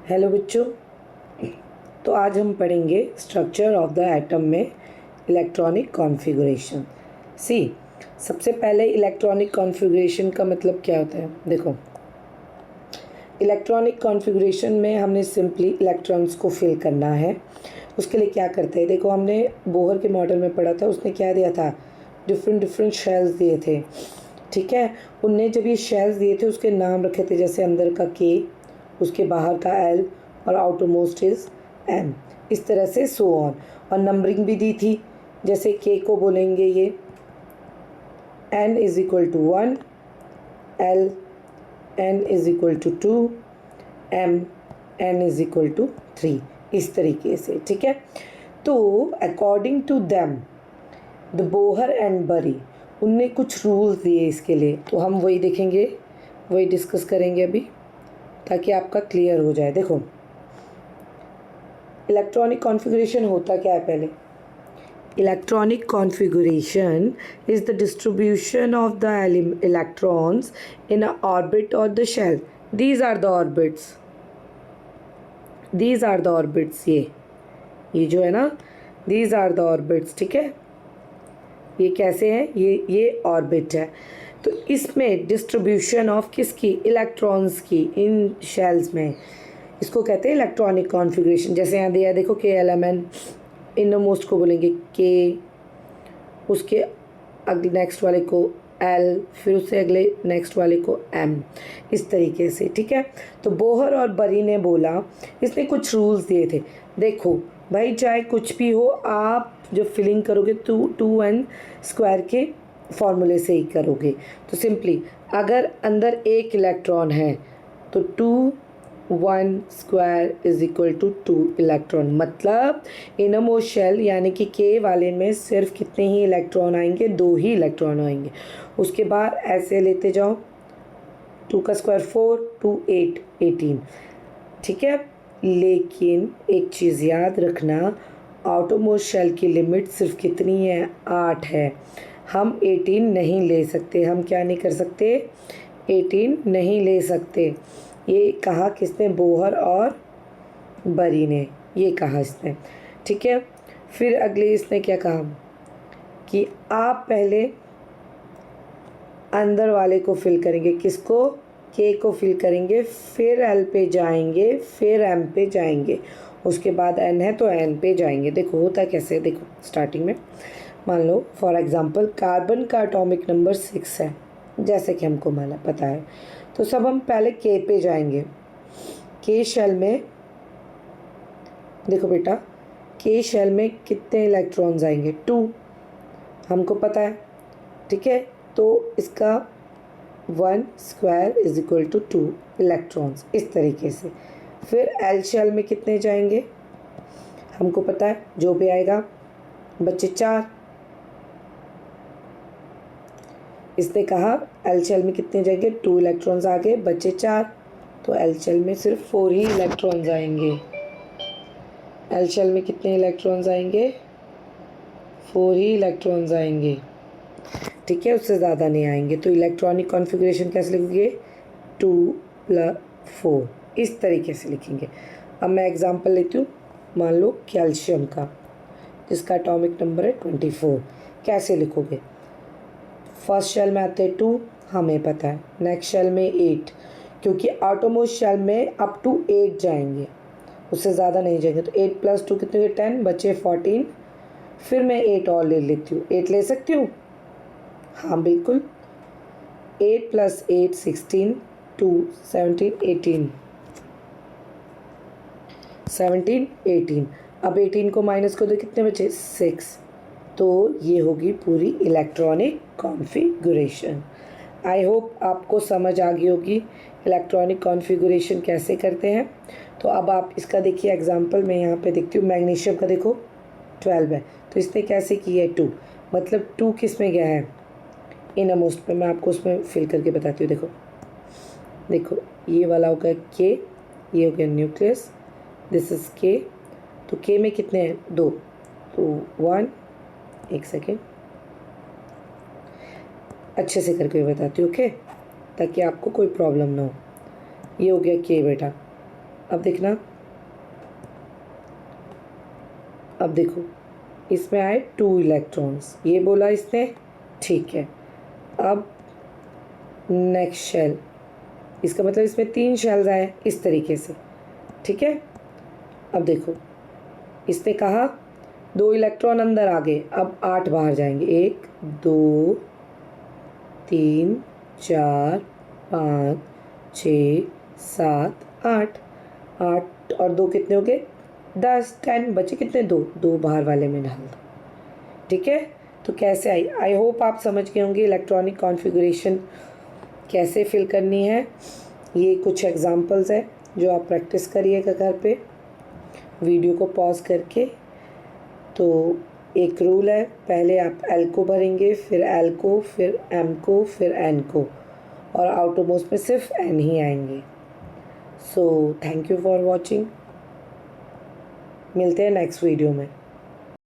Hello बच्चों। तो आज हम पढ़ेंगे स्ट्रक्चर ऑफ द एटम में इलेक्ट्रॉनिक कॉन्फ़िगरेशन। सी, सबसे पहले इलेक्ट्रॉनिक कॉन्फ़िगरेशन का मतलब क्या होता है। देखो, इलेक्ट्रॉनिक कॉन्फ़िगरेशन में हमने सिंपली इलेक्ट्रॉन्स को फिल करना है। उसके लिए क्या करते हैं, देखो हमने बोहर के मॉडल में पढ़ा था, उसने क्या दिया था, डिफरेंट शेल्स दिए थे। ठीक है, उनने जब ये शेल्स दिए थे उसके नाम रखे थे, जैसे अंदर का के, उसके बाहर का एल और आउटरमोस्ट इज एम, इस तरह से सो ऑन। और नंबरिंग भी दी थी, जैसे के को बोलेंगे ये n is equal to 1, L n is equal to 2, M n is equal to 3, इस तरीके से। ठीक है, तो according to them the Bohr and Bury, उनने कुछ रूल्स दिए इसके लिए, तो हम वही देखेंगे, वही डिस्कस करेंगे अभी, ताकि आपका क्लियर हो जाए। देखो, इलेक्ट्रॉनिक कॉन्फ़िगरेशन होता क्या है पहले। Electronic configuration is the distribution of the electrons in a orbit और the shell. These are the orbits, these are the orbits. ये जो है ना, दीज आर द ऑर्बिट्स। ठीक है, ये कैसे हैं, ये ऑर्बिट है। तो इसमें डिस्ट्रीब्यूशन ऑफ किसकी, इलेक्ट्रॉन्स की इन शेल्स में, इसको कहते हैं इलेक्ट्रॉनिक कॉन्फ़िगरेशन। जैसे यहाँ दिया है, देखो K L M N, innermost को बोलेंगे के, उसके अगले नेक्स्ट वाले को एल, फिर उससे अगले नेक्स्ट वाले को एम, इस तरीके से। ठीक है, तो बोहर और बरी ने बोला, इसने कुछ रूल्स दिए थे। देखो भाई, चाहे कुछ भी हो, आप जो फिलिंग करोगे टू एन स्क्वायर के फॉर्मूले से ही करोगे। तो सिंपली अगर अंदर एक इलेक्ट्रॉन है तो 1 square is equal to 2 electron, मतलब इनरमोस्ट शेल यानी कि के वाले में सिर्फ कितने ही इलेक्ट्रॉन आएंगे, 2 ही इलेक्ट्रॉन आएंगे। उसके बाद ऐसे लेते जाओ, 2 का स्क्वायर 4, 2 8 18। ठीक है, लेकिन एक चीज़ याद रखना, आउटरमोस्ट शेल की लिमिट सिर्फ कितनी है, 8 है। हम 18 नहीं ले सकते। हम क्या नहीं कर सकते, 18 नहीं ले सकते। ये कहा किसने, बोहर और बरी ने, ये कहा इसने। ठीक है, फिर अगले इसने क्या कहा कि आप पहले अंदर वाले को फिल करेंगे, किसको, के को फिल करेंगे, फिर एल पे जाएंगे, फिर एम पे जाएंगे, उसके बाद एन है तो एन पे जाएंगे। देखो होता कैसे, देखो स्टार्टिंग में मान लो फॉर एग्जांपल कार्बन का एटॉमिक नंबर 6 है, जैसे कि हमको पता है। तो सब हम पहले के पे जाएंगे। के शेल में देखो बेटा, के शेल में कितने इलेक्ट्रॉन्स आएंगे, 2, हमको पता है। ठीक है, तो इसका 1 square is equal to 2 electrons, इस तरीके से। फिर एल शेल में कितने जाएंगे, हमको पता है, जो भी आएगा, बच्चे 4। इसने कहा एल शेल में कितने जाएंगे, 2 इलेक्ट्रॉन्स आ गए, बचे 4, तो एल शेल में सिर्फ 4 ही इलेक्ट्रॉन्स आएंगे। एल शेल में कितने इलेक्ट्रॉन्स आएंगे, 4 ही इलेक्ट्रॉन्स आएंगे। ठीक है, उससे ज़्यादा नहीं आएंगे। तो इलेक्ट्रॉनिक कॉन्फ़िगरेशन कैसे लिखोगे, 2 + 4, इस तरीके से लिखेंगे। अब मैं एग्जांपल लेती हूँ, मान लो कैल्शियम का, जिसका एटॉमिक नंबर है 24। कैसे लिखोगे, फर्स्ट शेल में आते हैं 2, हमें पता है। नेक्स्ट शेल में 8, क्योंकि आउटरमोस्ट शेल में अप टू 8 जाएंगे, उससे ज़्यादा नहीं जाएंगे। तो 8 + 2 कितने हुए, 10, बचे 14। फिर मैं 8 और ले लेती हूँ, 8 ले सकती हूँ, हाँ बिल्कुल। 8 + 8 16, 2 17 18, 17 18। अब 18 को माइनस कर दो, कितने बचे, 6। तो ये होगी पूरी इलेक्ट्रॉनिक कॉन्फ़िगरेशन। आई होप आपको समझ आ गई होगी इलेक्ट्रॉनिक कॉन्फ़िगरेशन कैसे करते हैं। तो अब आप इसका देखिए एग्जांपल, मैं यहाँ पे देखती हूँ मैग्नीशियम का, देखो 12 है, तो इसने कैसे किया है, 2, मतलब 2 किस में गया है, इनर मोस्ट पे। मैं आपको उसमें फिल करके बताती हूँ। देखो देखो, ये वाला हो गया के, ये हो गया न्यूक्लियस, दिस इज़ के। तो के में कितने हैं, 2, तो 1, एक सेकेंड अच्छे से करके बताती हूँ, ओके, ताकि आपको कोई प्रॉब्लम ना हो। ये हो गया के बेटा, अब देखना, अब देखो इसमें आए 2 इलेक्ट्रॉन्स, ये बोला इसने, ठीक है। अब नेक्स्ट शेल, इसका मतलब इसमें 3 शेल्स आए इस तरीके से, ठीक है। अब देखो इसने कहा 2 इलेक्ट्रॉन अंदर आ गए, अब 8 बाहर जाएंगे, 1 2 3 4 5 6 7 8, 8 और 2 कितने हो गए, 10 10, बचे कितने, 2 2 बाहर वाले में डाल दो, ठीक है। तो कैसे आई होप आप समझ गए होंगे इलेक्ट्रॉनिक कॉन्फ़िगरेशन कैसे फिल करनी है। ये कुछ एग्जांपल्स है जो आप प्रैक्टिस करिएगा घर पे वीडियो को पॉज करके। तो एक रूल है, पहले आप एल को भरेंगे, फिर एल को, फिर एम को, फिर एन को, और आउटरमोस्ट में सिर्फ एन ही आएंगे। So thank you for watching, मिलते हैं नेक्स्ट वीडियो में।